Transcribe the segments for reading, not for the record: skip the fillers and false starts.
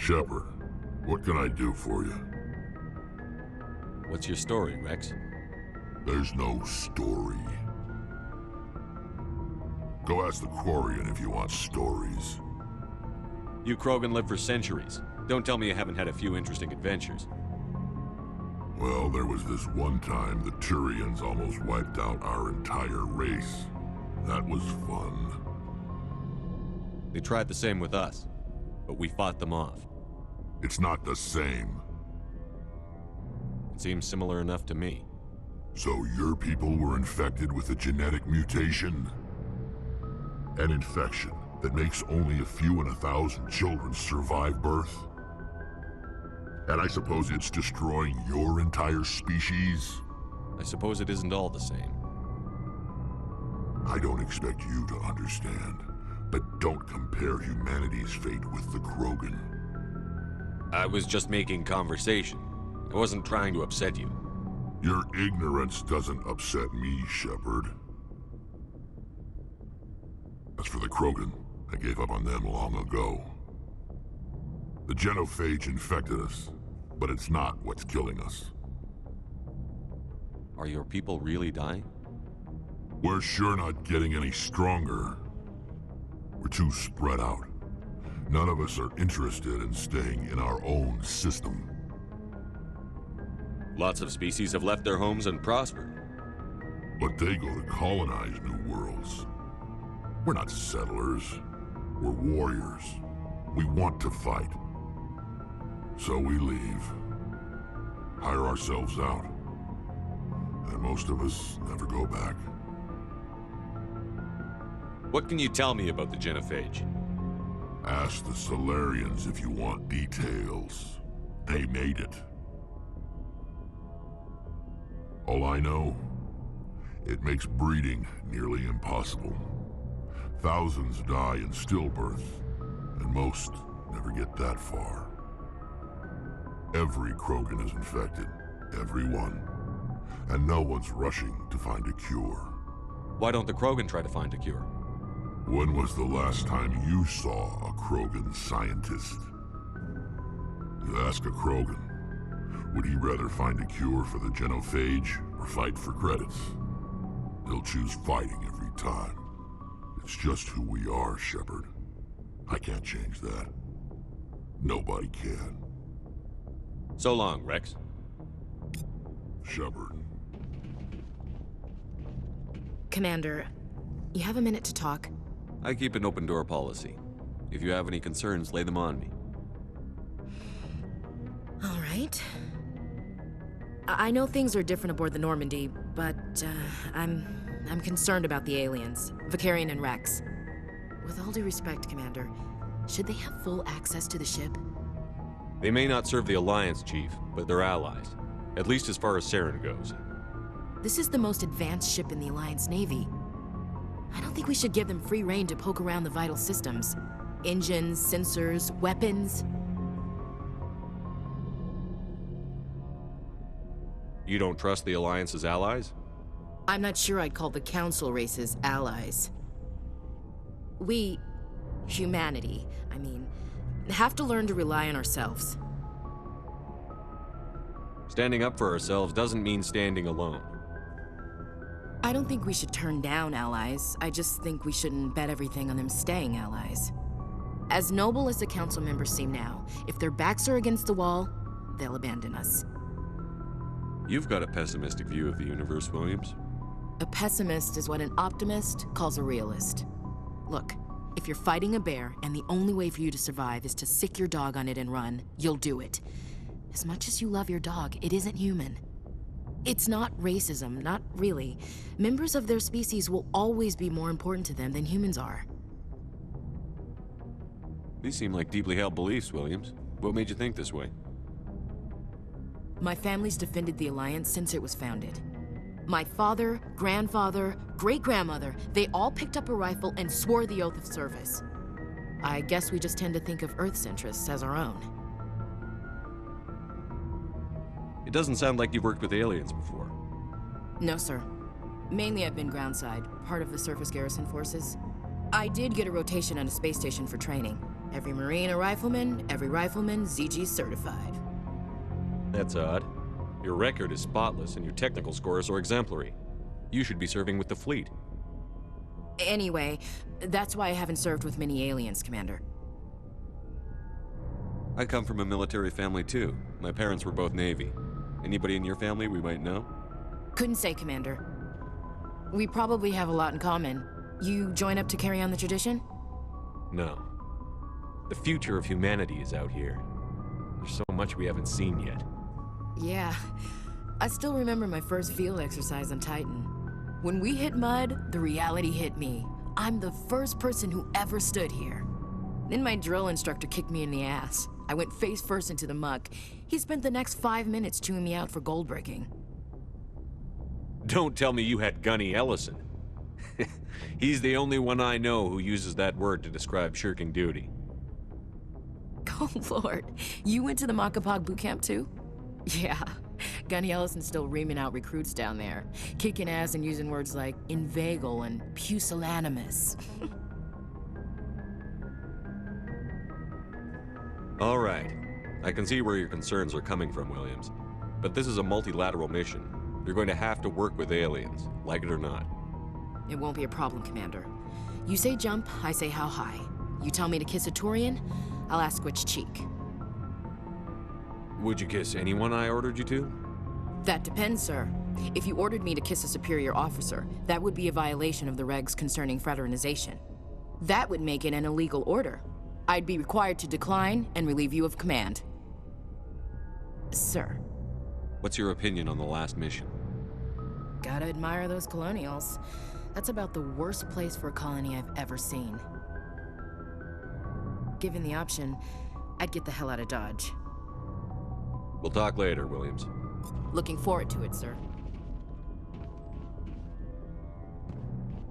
Shepard, what can I do for you? What's your story, Rex? There's no story. Go ask the Quarian if you want stories. You Krogan lived for centuries. Don't tell me you haven't had a few interesting adventures. Well, there was this one time the Turians almost wiped out our entire race. That was fun. They tried the same with us, but we fought them off. It's not the same. It seems similar enough to me. So your people were infected with a genetic mutation? An infection that makes only a few in 1,000 children survive birth? And I suppose it's destroying your entire species? I suppose it isn't all the same. I don't expect you to understand, but don't compare humanity's fate with the Krogan. I was just making conversation. I wasn't trying to upset you. Your ignorance doesn't upset me, Shepard. As for the Krogan, I gave up on them long ago. The genophage infected us, but it's not what's killing us. Are your people really dying? We're sure not getting any stronger. We're too spread out. None of us are interested in staying in our own system. Lots of species have left their homes and prospered. But they go to colonize new worlds. We're not settlers. We're warriors. We want to fight. So we leave. Hire ourselves out. And most of us never go back. What can you tell me about the genophage? Ask the Solarians if you want details. They made it. All I know, it makes breeding nearly impossible. Thousands die in stillbirth, and most never get that far. Every Krogan is infected, every one. And no one's rushing to find a cure. Why don't the Krogan try to find a cure? When was the last time you saw a Krogan scientist? You ask a Krogan, would he rather find a cure for the genophage or fight for credits? He'll choose fighting every time. It's just who we are, Shepard. I can't change that. Nobody can. So long, Rex. Shepard. Commander, you have a minute to talk? I keep an open-door policy. If you have any concerns, lay them on me. All right. I know things are different aboard the Normandy, but I'm concerned about the aliens, Vicarian and Rex. With all due respect, Commander, should they have full access to the ship? They may not serve the Alliance, Chief, but they're allies. At least as far as Saren goes. This is the most advanced ship in the Alliance Navy. I don't think we should give them free rein to poke around the vital systems. Engines, sensors, weapons. You don't trust the Alliance's allies? I'm not sure I'd call the Council races allies. We, humanity, I mean, have to learn to rely on ourselves. Standing up for ourselves doesn't mean standing alone. I don't think we should turn down allies. I just think we shouldn't bet everything on them staying allies. As noble as the Council members seem now, if their backs are against the wall, they'll abandon us. You've got a pessimistic view of the universe, Williams. A pessimist is what an optimist calls a realist. Look, if you're fighting a bear and the only way for you to survive is to sick your dog on it and run, you'll do it. As much as you love your dog, it isn't human. It's not racism, not really. Members of their species will always be more important to them than humans are. These seem like deeply held beliefs, Williams. What made you think this way? My family's defended the Alliance since it was founded. My father, grandfather, great-grandmother, they all picked up a rifle and swore the oath of service. I guess we just tend to think of Earth's interests as our own. It doesn't sound like you've worked with aliens before. No, sir. Mainly I've been groundside, part of the surface garrison forces. I did get a rotation on a space station for training. Every Marine a rifleman, every rifleman ZG certified. That's odd. Your record is spotless and your technical scores are exemplary. You should be serving with the fleet. Anyway, that's why I haven't served with many aliens, Commander. I come from a military family too. My parents were both Navy. Anybody in your family we might know? Couldn't say, Commander. We probably have a lot in common. You join up to carry on the tradition? No. The future of humanity is out here. There's so much we haven't seen yet. Yeah. I still remember my first field exercise on Titan. When we hit mud, the reality hit me. I'm the first person who ever stood here. Then my drill instructor kicked me in the ass. I went face first into the muck. He spent the next 5 minutes chewing me out for gold breaking. Don't tell me you had Gunny Ellison. He's the only one I know who uses that word to describe shirking duty. Oh, Lord. You went to the Makapog boot camp, too? Yeah. Gunny Ellison's still reaming out recruits down there, kicking ass and using words like inveigle and pusillanimous. All right. I can see where your concerns are coming from, Williams. But this is a multilateral mission. You're going to have to work with aliens, like it or not. It won't be a problem, Commander. You say jump, I say how high. You tell me to kiss a Turian, I'll ask which cheek. Would you kiss anyone I ordered you to? That depends, sir. If you ordered me to kiss a superior officer, that would be a violation of the regs concerning fraternization. That would make it an illegal order. I'd be required to decline and relieve you of command. Sir. What's your opinion on the last mission? Gotta admire those colonials. That's about the worst place for a colony I've ever seen. Given the option, I'd get the hell out of Dodge. We'll talk later, Williams. Looking forward to it, sir.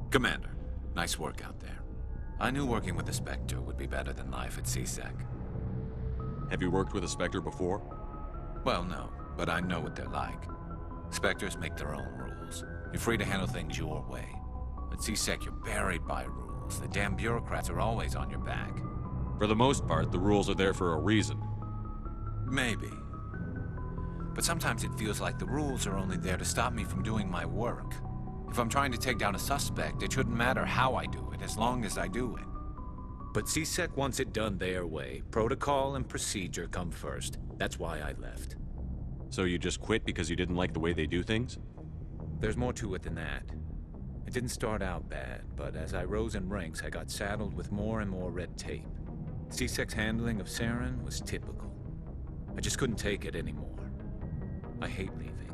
Commander, nice work out there. I knew working with the Spectre would be better than life at CSEC. Have you worked with a Spectre before? Well, no, but I know what they're like. Spectres make their own rules. You're free to handle things your way. At CSEC, you're buried by rules. The damn bureaucrats are always on your back. For the most part, the rules are there for a reason. Maybe. But sometimes it feels like the rules are only there to stop me from doing my work. If I'm trying to take down a suspect, it shouldn't matter how I do it, as long as I do it. But CSEC wants it done their way. Protocol and procedure come first. That's why I left. So you just quit because you didn't like the way they do things? There's more to it than that. It didn't start out bad, but as I rose in ranks, I got saddled with more and more red tape. CSEC's handling of Saren was typical. I just couldn't take it anymore. I hate leaving.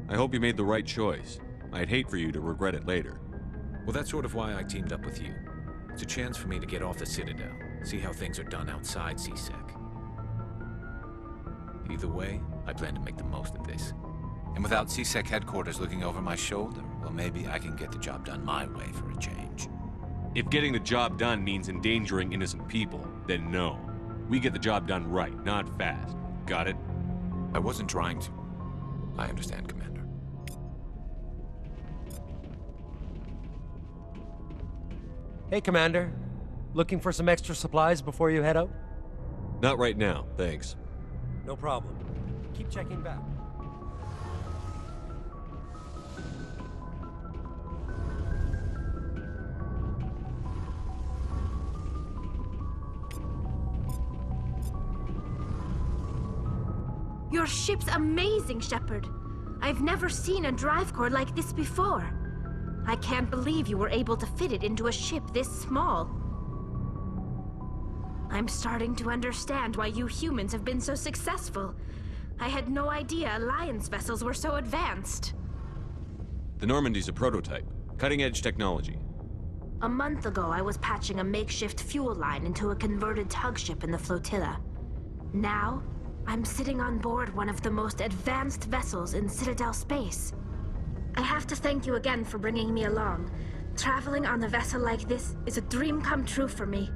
I hope you made the right choice. I'd hate for you to regret it later. Well, that's sort of why I teamed up with you. It's a chance for me to get off the Citadel, see how things are done outside CSEC. Either way, I plan to make the most of this. And without CSEC headquarters looking over my shoulder, well, maybe I can get the job done my way for a change. If getting the job done means endangering innocent people, then no. We get the job done right, not fast. Got it? I wasn't trying to. I understand, Commander. Hey, Commander. Looking for some extra supplies before you head out? Not right now, thanks. No problem. Keep checking back. Your ship's amazing, Shepard. I've never seen a drive core like this before. I can't believe you were able to fit it into a ship this small. I'm starting to understand why you humans have been so successful. I had no idea Alliance vessels were so advanced. The Normandy's a prototype. Cutting-edge technology. A month ago, I was patching a makeshift fuel line into a converted tug ship in the flotilla. Now, I'm sitting on board one of the most advanced vessels in Citadel space. I have to thank you again for bringing me along. Traveling on a vessel like this is a dream come true for me.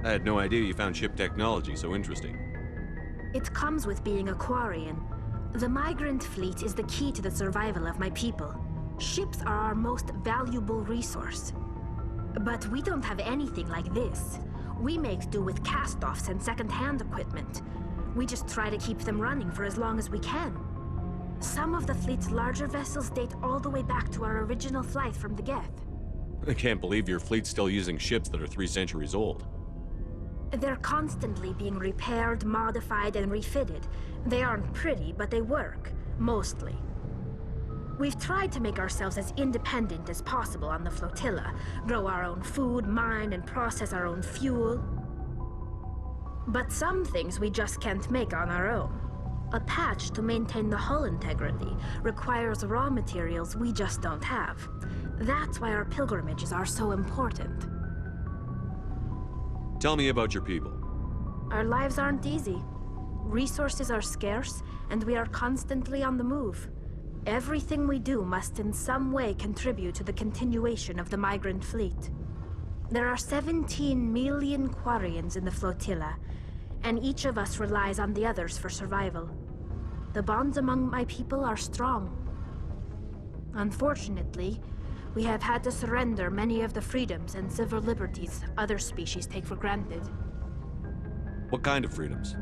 I had no idea you found ship technology so interesting. It comes with being a Quarian. The migrant fleet is the key to the survival of my people. Ships are our most valuable resource. But we don't have anything like this. We make do with cast-offs and second-hand equipment. We just try to keep them running for as long as we can. Some of the fleet's larger vessels date all the way back to our original flight from the Geth. I can't believe your fleet's still using ships that are 3 centuries old. They're constantly being repaired, modified, and refitted. They aren't pretty, but they work, mostly. We've tried to make ourselves as independent as possible on the flotilla, grow our own food, mine, and process our own fuel. But some things we just can't make on our own. A patch to maintain the hull integrity requires raw materials we just don't have. That's why our pilgrimages are so important. Tell me about your people. Our lives aren't easy. Resources are scarce, and we are constantly on the move. Everything we do must in some way contribute to the continuation of the migrant fleet. There are 17 million Quarians in the flotilla, and each of us relies on the others for survival. The bonds among my people are strong. Unfortunately, we have had to surrender many of the freedoms and civil liberties other species take for granted. What kind of freedoms?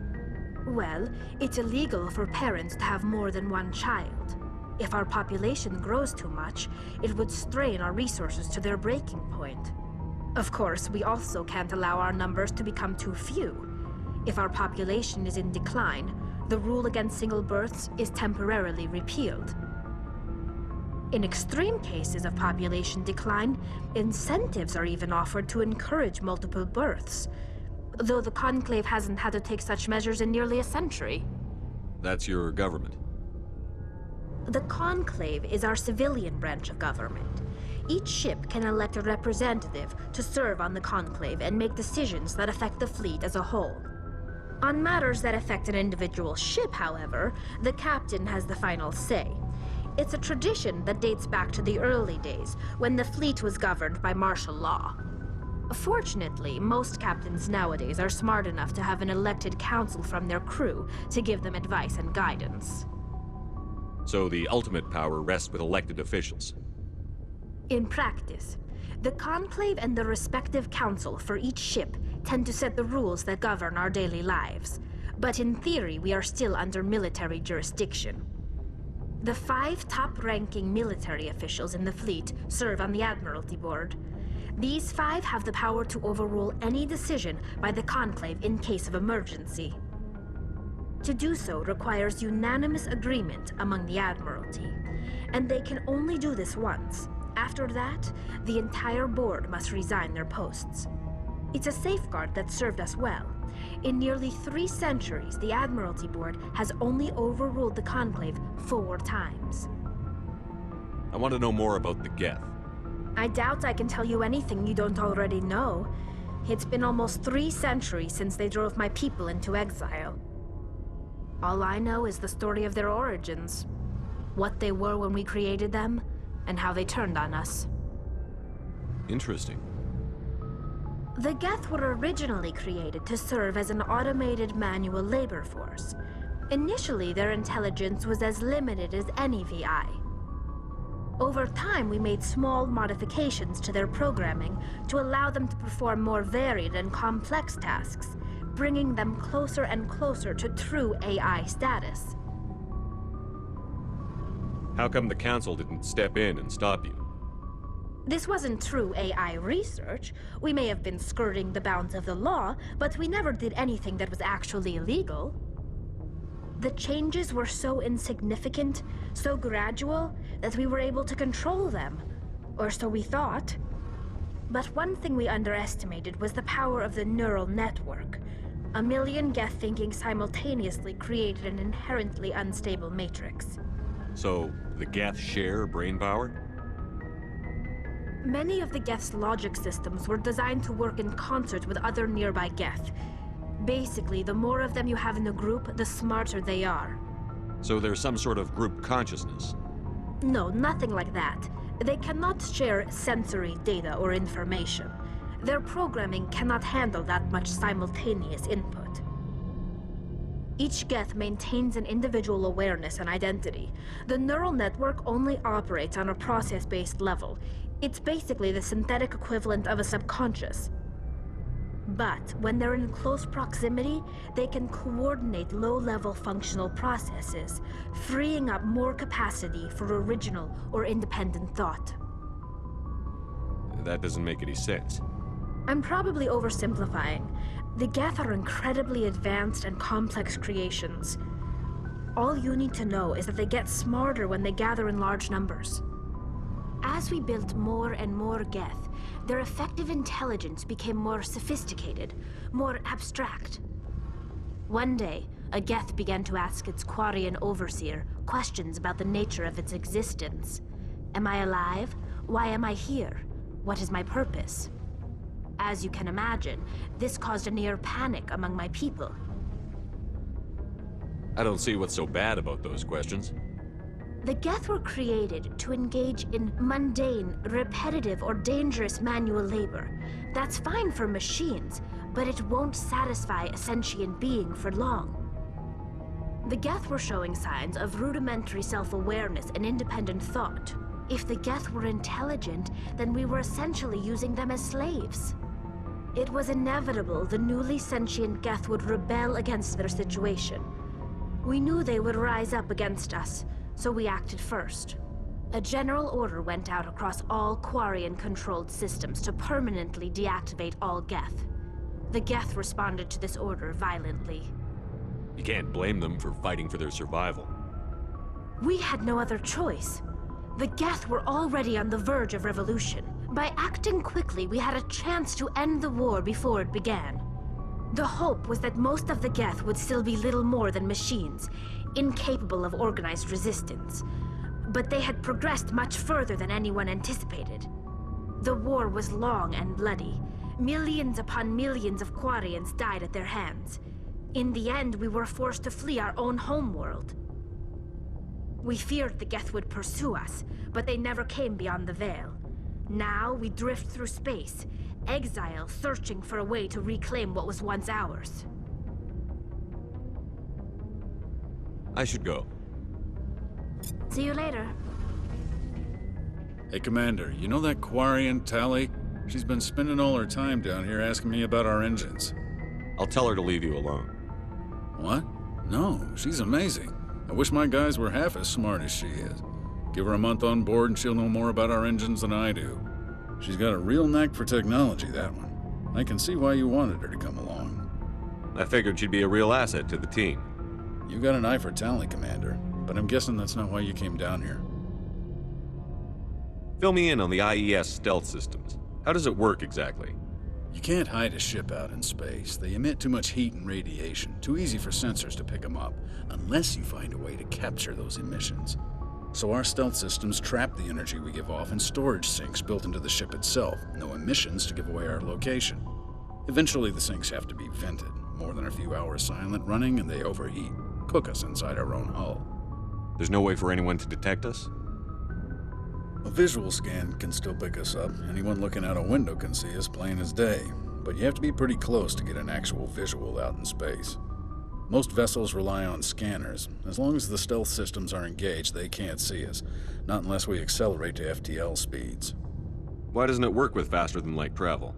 Well, it's illegal for parents to have more than one child. If our population grows too much, it would strain our resources to their breaking point. Of course, we also can't allow our numbers to become too few. If our population is in decline, the rule against single births is temporarily repealed. In extreme cases of population decline, incentives are even offered to encourage multiple births, though the Conclave hasn't had to take such measures in nearly a century. That's your government. The Conclave is our civilian branch of government. Each ship can elect a representative to serve on the Conclave and make decisions that affect the fleet as a whole. On matters that affect an individual ship, however, the captain has the final say. It's a tradition that dates back to the early days, when the fleet was governed by martial law. Fortunately, most captains nowadays are smart enough to have an elected council from their crew to give them advice and guidance. So the ultimate power rests with elected officials. In practice, the Conclave and the respective council for each ship tend to set the rules that govern our daily lives. But in theory, we are still under military jurisdiction. The 5 top-ranking military officials in the fleet serve on the Admiralty Board. These 5 have the power to overrule any decision by the Conclave in case of emergency. To do so requires unanimous agreement among the Admiralty, and they can only do this once. After that, the entire board must resign their posts. It's a safeguard that served us well. In nearly 3 centuries, the Admiralty Board has only overruled the Conclave 4 times. I want to know more about the Geth. I doubt I can tell you anything you don't already know. It's been almost 3 centuries since they drove my people into exile. All I know is the story of their origins, what they were when we created them, and how they turned on us. Interesting. The Geth were originally created to serve as an automated manual labor force. Initially, their intelligence was as limited as any VI. Over time, we made small modifications to their programming to allow them to perform more varied and complex tasks, bringing them closer and closer to true AI status. How come the Council didn't step in and stop you? This wasn't true AI research. We may have been skirting the bounds of the law, but we never did anything that was actually illegal. The changes were so insignificant, so gradual, that we were able to control them. Or so we thought. But one thing we underestimated was the power of the neural network. A million Geth thinking simultaneously created an inherently unstable matrix. So, the Geth share brain power? Many of the Geth's logic systems were designed to work in concert with other nearby Geth. Basically, the more of them you have in the group, the smarter they are. So there's some sort of group consciousness? No, nothing like that. They cannot share sensory data or information. Their programming cannot handle that much simultaneous input. Each Geth maintains an individual awareness and identity. The neural network only operates on a process-based level. It's basically the synthetic equivalent of a subconscious. But when they're in close proximity, they can coordinate low-level functional processes, freeing up more capacity for original or independent thought. That doesn't make any sense. I'm probably oversimplifying. The Geth are incredibly advanced and complex creations. All you need to know is that they get smarter when they gather in large numbers. As we built more and more Geth, their effective intelligence became more sophisticated, more abstract. One day, a Geth began to ask its Quarian overseer questions about the nature of its existence. Am I alive? Why am I here? What is my purpose? As you can imagine, this caused a near panic among my people. I don't see what's so bad about those questions. The Geth were created to engage in mundane, repetitive, or dangerous manual labor. That's fine for machines, but it won't satisfy a sentient being for long. The Geth were showing signs of rudimentary self-awareness and independent thought. If the Geth were intelligent, then we were essentially using them as slaves. It was inevitable the newly sentient Geth would rebel against their situation. We knew they would rise up against us, so we acted first. A general order went out across all Quarian-controlled systems to permanently deactivate all Geth. The Geth responded to this order violently. You can't blame them for fighting for their survival. We had no other choice. The Geth were already on the verge of revolution. By acting quickly, we had a chance to end the war before it began. The hope was that most of the Geth would still be little more than machines, incapable of organized resistance. But they had progressed much further than anyone anticipated. The war was long and bloody. Millions upon millions of Quarians died at their hands. In the end, we were forced to flee our own homeworld. We feared the Geth would pursue us, but they never came beyond the Veil. Now we drift through space, exile searching for a way to reclaim what was once ours. I should go. See you later. Hey, Commander, you know that Quarian, Tally? She's been spending all her time down here asking me about our engines. I'll tell her to leave you alone. What? No, she's amazing. I wish my guys were half as smart as she is. Give her a month on board and she'll know more about our engines than I do. She's got a real knack for technology, that one. I can see why you wanted her to come along. I figured she'd be a real asset to the team. You got an eye for Tally, Commander, but I'm guessing that's not why you came down here. Fill me in on the IES stealth systems. How does it work exactly? You can't hide a ship out in space. They emit too much heat and radiation, too easy for sensors to pick them up, unless you find a way to capture those emissions. So our stealth systems trap the energy we give off in storage sinks built into the ship itself, no emissions to give away our location. Eventually the sinks have to be vented. More than a few hours silent running and they overheat, cook us inside our own hull. There's no way for anyone to detect us? A visual scan can still pick us up. Anyone looking out a window can see us plain as day, but you have to be pretty close to get an actual visual out in space. Most vessels rely on scanners. As long as the stealth systems are engaged, they can't see us, not unless we accelerate to FTL speeds. Why doesn't it work with faster-than-light travel?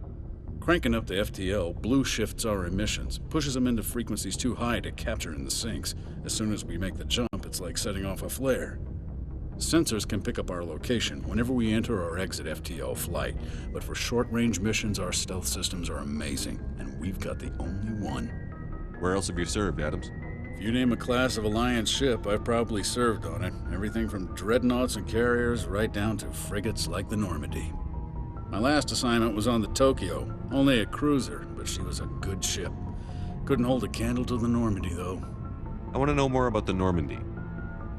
Cranking up to FTL blue shifts our emissions, pushes them into frequencies too high to capture in the sinks. As soon as we make the jump, it's like setting off a flare. Sensors can pick up our location whenever we enter or exit FTL flight, but for short-range missions, our stealth systems are amazing, and we've got the only one. Where else have you served, Adams? If you name a class of Alliance ship, I've probably served on it. Everything from dreadnoughts and carriers right down to frigates like the Normandy. My last assignment was on the Tokyo, only a cruiser, but she was a good ship. Couldn't hold a candle to the Normandy, though. I want to know more about the Normandy.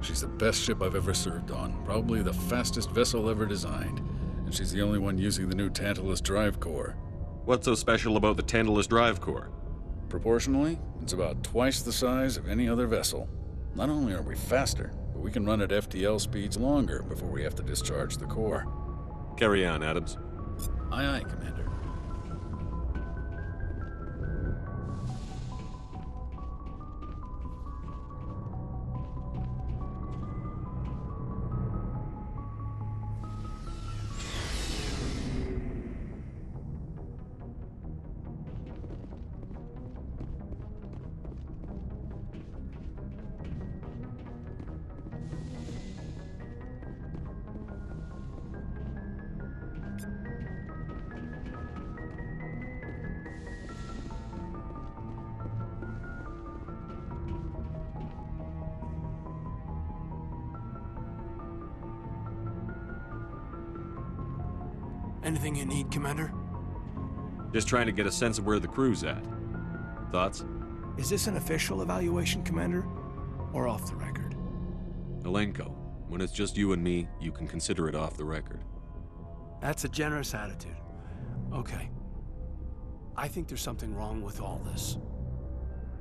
She's the best ship I've ever served on, probably the fastest vessel ever designed, and she's the only one using the new Tantalus drive core. What's so special about the Tantalus drive core? Proportionally, it's about twice the size of any other vessel. Not only are we faster, but we can run at FTL speeds longer before we have to discharge the core. Carry on, Adams. Aye, aye, Commander. Anything you need, Commander? Just trying to get a sense of where the crew's at. Thoughts? Is this an official evaluation, Commander? Or off the record? Alenko, when it's just you and me, you can consider it off the record. That's a generous attitude. Okay. I think there's something wrong with all this.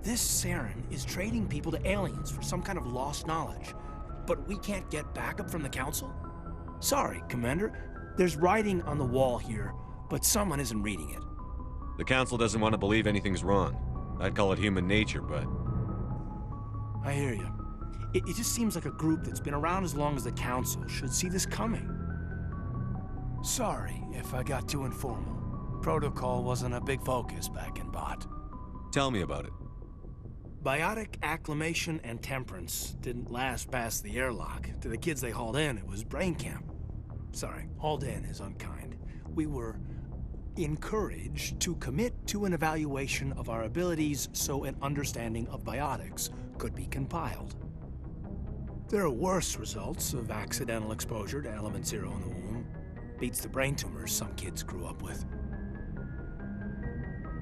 This Saren is trading people to aliens for some kind of lost knowledge. But we can't get backup from the Council? Sorry, Commander. There's writing on the wall here, but someone isn't reading it. The Council doesn't want to believe anything's wrong. I'd call it human nature, but... I hear you. It just seems like a group that's been around as long as the Council should see this coming. Sorry if I got too informal. Protocol wasn't a big focus back in Bot. Tell me about it. Biotic acclimation and temperance didn't last past the airlock. To the kids they hauled in, it was brain camp. Sorry, hauled in is unkind. We were encouraged to commit to an evaluation of our abilities so an understanding of biotics could be compiled. There are worse results of accidental exposure to element 0 in the womb. Beats the brain tumors some kids grew up with.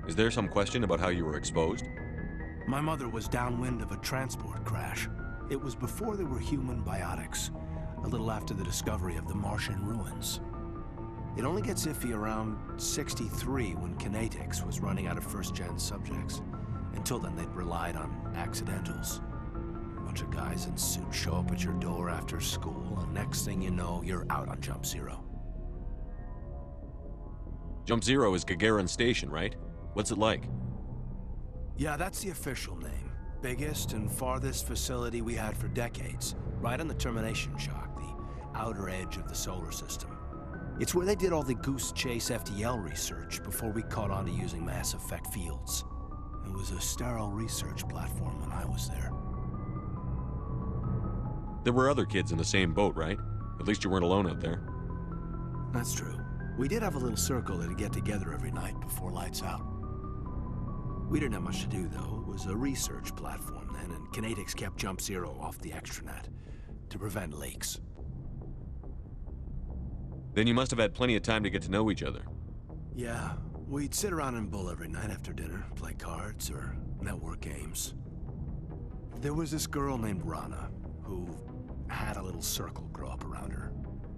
Is there some question about how you were exposed? My mother was downwind of a transport crash. It was before there were human biotics, a little after the discovery of the Martian ruins. It only gets iffy around 63 when Kinetics was running out of first-gen subjects. Until then, they'd relied on accidentals. A bunch of guys in suits show up at your door after school, and next thing you know, you're out on Jump Zero. Jump Zero is Gagarin Station, right? What's it like? Yeah, that's the official name. Biggest and farthest facility we had for decades. Right on the termination shock, the outer edge of the solar system. It's where they did all the Goose Chase FTL research before we caught on to using mass effect fields. It was a sterile research platform when I was there. There were other kids in the same boat, right? At least you weren't alone out there. That's true. We did have a little circle that'd get together every night before lights out. We didn't have much to do, though. It was a research platform then, and Kinetics kept Jump Zero off the extranet to prevent leaks. Then you must have had plenty of time to get to know each other. Yeah, we'd sit around and bull every night after dinner, play cards or network games. There was this girl named Rana, who had a little circle grow up around her.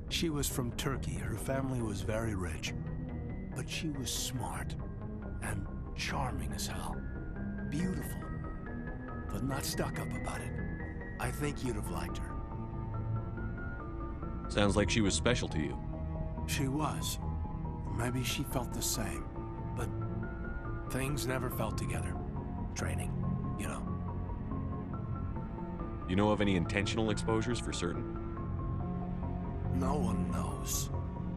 She was from Turkey. Her family was very rich. But she was smart and charming as hell. Beautiful, but not stuck up about it. I think you'd have liked her. Sounds like she was special to you. She was. Maybe she felt the same. But things never felt together. Training, you know. You know of any intentional exposures for certain? No one knows.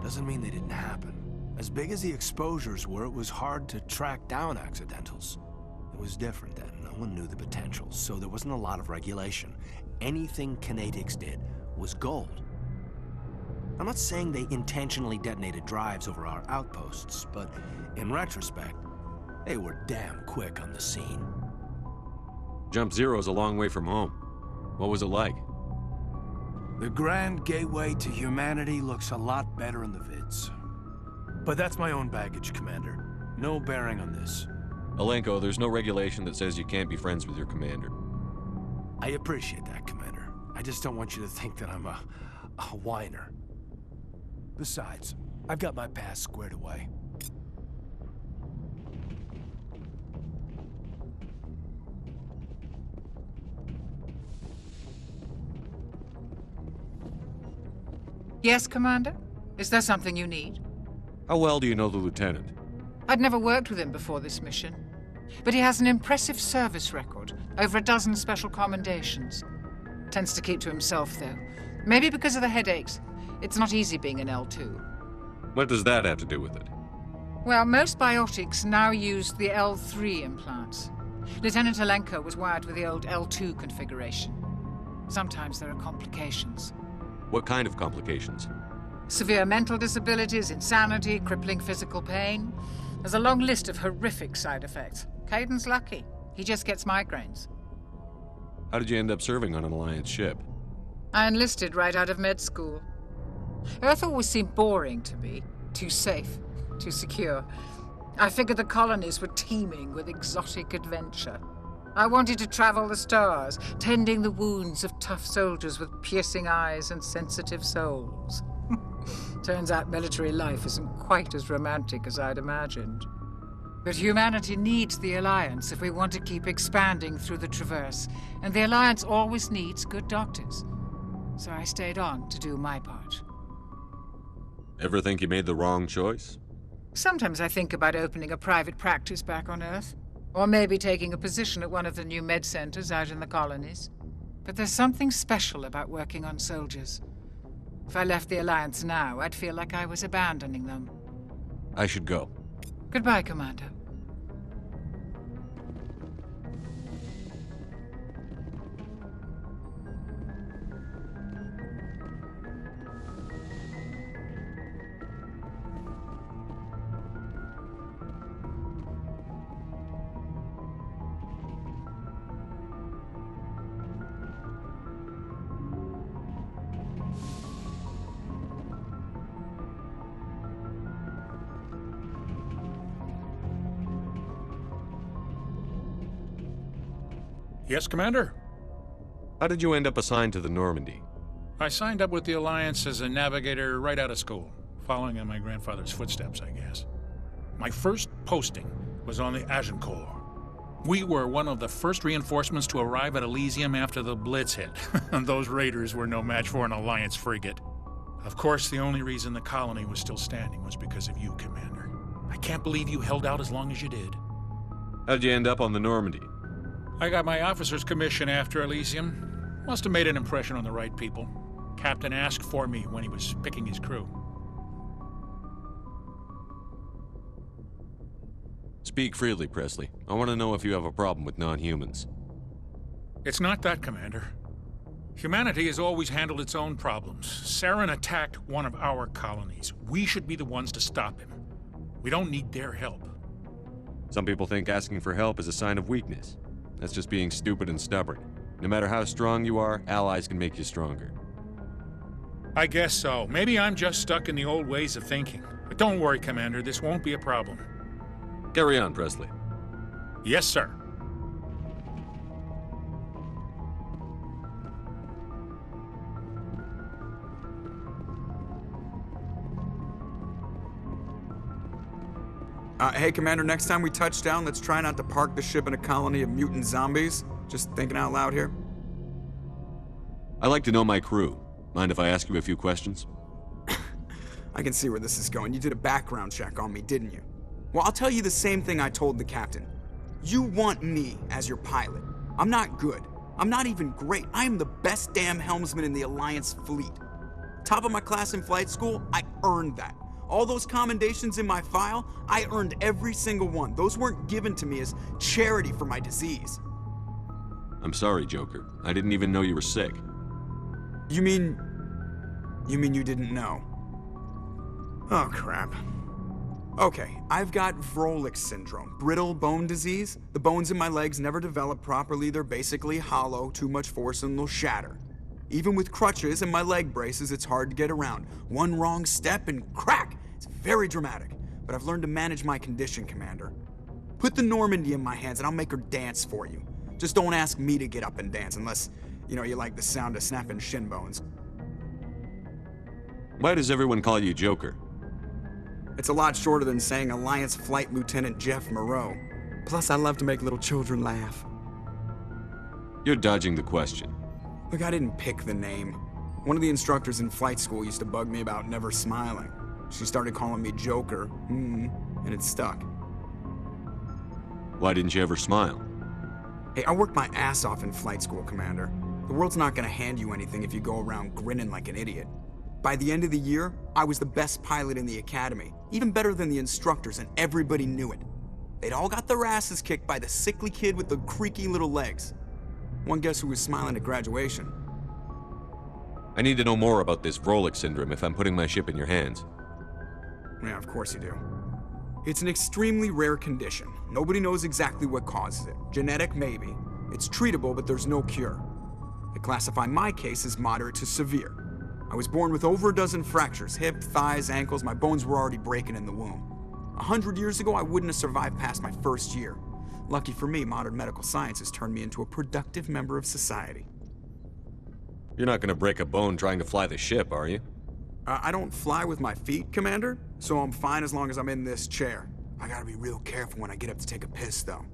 Doesn't mean they didn't happen. As big as the exposures were, it was hard to track down accidentals. It was different then. No one knew the potential, so there wasn't a lot of regulation. Anything Kinetics did was gold. I'm not saying they intentionally detonated drives over our outposts, but in retrospect, they were damn quick on the scene. Jump Zero's a long way from home. What was it like? The grand gateway to humanity looks a lot better in the vids. But that's my own baggage, Commander. No bearing on this. Alenko, there's no regulation that says you can't be friends with your commander. I appreciate that, Commander. I just don't want you to think that I'm a whiner. Besides, I've got my past squared away. Yes, Commander? Is there something you need? How well do you know the lieutenant? I'd never worked with him before this mission. But he has an impressive service record, over a dozen special commendations. Tends to keep to himself, though. Maybe because of the headaches. It's not easy being an L2. What does that have to do with it? Well, most biotics now use the L3 implants. Lieutenant Alenko was wired with the old L2 configuration. Sometimes there are complications. What kind of complications? Severe mental disabilities, insanity, crippling physical pain. There's a long list of horrific side effects. Caden's lucky. He just gets migraines. How did you end up serving on an Alliance ship? I enlisted right out of med school. Earth always seemed boring to me. Too safe, too secure. I figured the colonies were teeming with exotic adventure. I wanted to travel the stars, tending the wounds of tough soldiers with piercing eyes and sensitive souls. Turns out military life isn't quite as romantic as I'd imagined. But humanity needs the Alliance if we want to keep expanding through the Traverse, and the Alliance always needs good doctors. So I stayed on to do my part. Ever think you made the wrong choice? Sometimes I think about opening a private practice back on Earth. Or maybe taking a position at one of the new med centers out in the colonies. But there's something special about working on soldiers. If I left the Alliance now, I'd feel like I was abandoning them. I should go. Goodbye, Commander. Yes, Commander? How did you end up assigned to the Normandy? I signed up with the Alliance as a navigator right out of school, following in my grandfather's footsteps, I guess. My first posting was on the Agincourt. We were one of the first reinforcements to arrive at Elysium after the Blitz hit, and those raiders were no match for an Alliance frigate. Of course, the only reason the colony was still standing was because of you, Commander. I can't believe you held out as long as you did. How'd you end up on the Normandy? I got my officer's commission after Elysium. Must have made an impression on the right people. Captain asked for me when he was picking his crew. Speak freely, Presley. I want to know if you have a problem with non-humans. It's not that, Commander. Humanity has always handled its own problems. Saren attacked one of our colonies. We should be the ones to stop him. We don't need their help. Some people think asking for help is a sign of weakness. That's just being stupid and stubborn. No matter how strong you are, allies can make you stronger. I guess so. Maybe I'm just stuck in the old ways of thinking. But don't worry, Commander, this won't be a problem. Carry on, Presley. Yes, sir. Hey, Commander, next time we touch down, let's try not to park the ship in a colony of mutant zombies. Just thinking out loud here. I like to know my crew. Mind if I ask you a few questions? I can see where this is going. You did a background check on me, didn't you? Well, I'll tell you the same thing I told the captain. You want me as your pilot. I'm not good. I'm not even great. I am the best damn helmsman in the Alliance fleet. Top of my class in flight school, I earned that. All those commendations in my file, I earned every single one. Those weren't given to me as charity for my disease. I'm sorry, Joker. I didn't even know you were sick. You mean you didn't know? Oh, crap. Okay, I've got Vrolik syndrome, brittle bone disease. The bones in my legs never develop properly. They're basically hollow, too much force and they'll shatter. Even with crutches and my leg braces, it's hard to get around. One wrong step and crack! It's very dramatic, but I've learned to manage my condition, Commander. Put the Normandy in my hands and I'll make her dance for you. Just don't ask me to get up and dance unless, you like the sound of snapping shin bones. Why does everyone call you Joker? It's a lot shorter than saying Alliance Flight Lieutenant Jeff Moreau. Plus, I love to make little children laugh. You're dodging the question. Look, I didn't pick the name. One of the instructors in flight school used to bug me about never smiling. She started calling me Joker, and it stuck. Why didn't you ever smile? Hey, I worked my ass off in flight school, Commander. The world's not gonna hand you anything if you go around grinning like an idiot. By the end of the year, I was the best pilot in the academy, even better than the instructors, and everybody knew it. They'd all got their asses kicked by the sickly kid with the creaky little legs. One guess who was smiling at graduation? I need to know more about this Vrolik syndrome if I'm putting my ship in your hands. Yeah, of course you do. It's an extremely rare condition. Nobody knows exactly what causes it. Genetic, maybe. It's treatable, but there's no cure. They classify my case as moderate to severe. I was born with over a dozen fractures, hip, thighs, ankles. My bones were already breaking in the womb. 100 years ago, I wouldn't have survived past my first year. Lucky for me, modern medical science has turned me into a productive member of society. You're not gonna break a bone trying to fly the ship, are you? I don't fly with my feet, Commander, so I'm fine as long as I'm in this chair. I gotta be real careful when I get up to take a piss, though.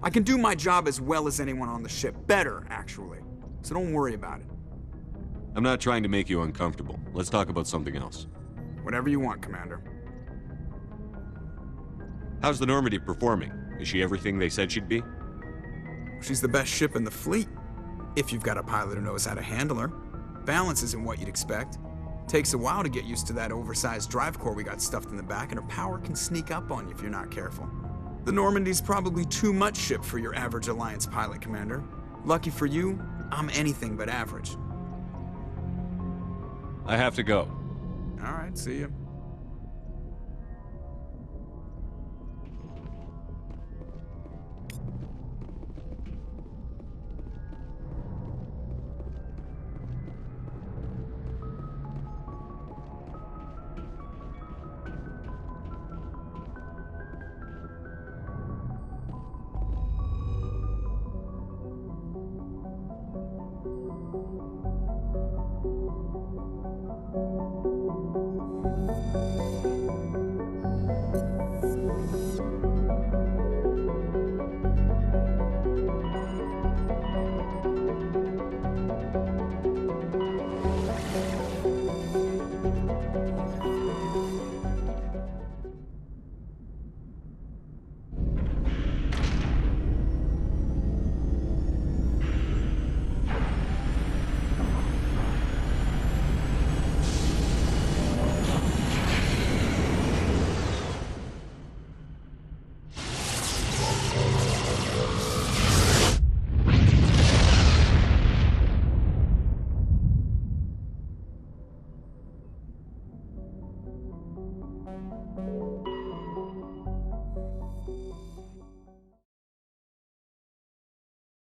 I can do my job as well as anyone on the ship. Better, actually. So don't worry about it. I'm not trying to make you uncomfortable. Let's talk about something else. Whatever you want, Commander. How's the Normandy performing? Is she everything they said she'd be? She's the best ship in the fleet, if you've got a pilot who knows how to handle her. Balance isn't what you'd expect. Takes a while to get used to that oversized drive core we got stuffed in the back, and her power can sneak up on you if you're not careful. The Normandy's probably too much ship for your average Alliance pilot, Commander. Lucky for you, I'm anything but average. I have to go. All right, see you.